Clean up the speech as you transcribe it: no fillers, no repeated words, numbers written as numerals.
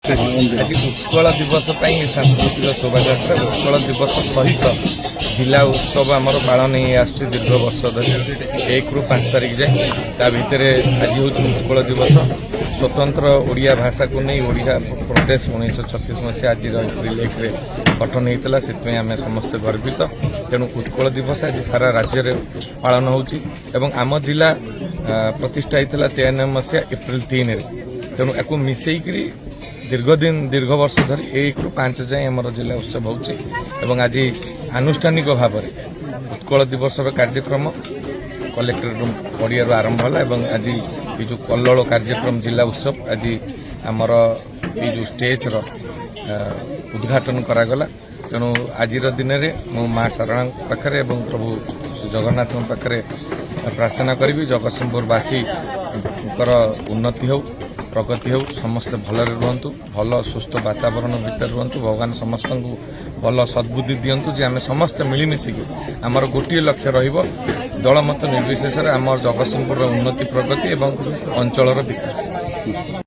आज उत्कल दिवस सांस्कृतिक शोभा उत्कल दिवस सहित जिला उत्सव आमर पालन हो दीर्घ वर्ष धरी 1 ରୁ 5 तारिख जाए ता भितर आज हूँ उत्कल दिवस स्वतंत्र ओडिया भाषा को नहीं ओडिया प्रदेश 1936 मसीहा आज रिलेख गठन होता से आम समस्ते गर्वित तेणु उत्कल दिवस आज सारा राज्य में पालन होम जिला प्रतिष्ठा होता 93 मसीहा एप्रिल 3 तेणु या मिसेकरी दीर्घ वर्ष धरी 1 ରୁ 5 जाए आम जिला उत्सव हो आज आनुष्ठानिक भाव उत्कल दिवस कार्यक्रम कलेक्टर पड़िया आरंभ है आज ये जो कल्लोल कार्यक्रम जिला उत्सव आज आमर ये जो स्टेज उद्घाटन करागला तेणु आज दिन में मो माँ सारणा पाखे प्रभु जगन्नाथ पाखे प्रार्थना करी जगतसिंहपुरवासी उन्नति हो प्रगति हो समस्ते भलरे रुहतु भल सुस्थ वातावरण भितर रुहतु भगवान समस्त को भल सद्बुद्धि दिंतु जे आम समस्ते मिलमिशिकी आमर गोटे लक्ष्य रहिबो दलमत निर्विशेष आम जगतसिंहपुर उन्नति प्रगति एवं अंचल विकास।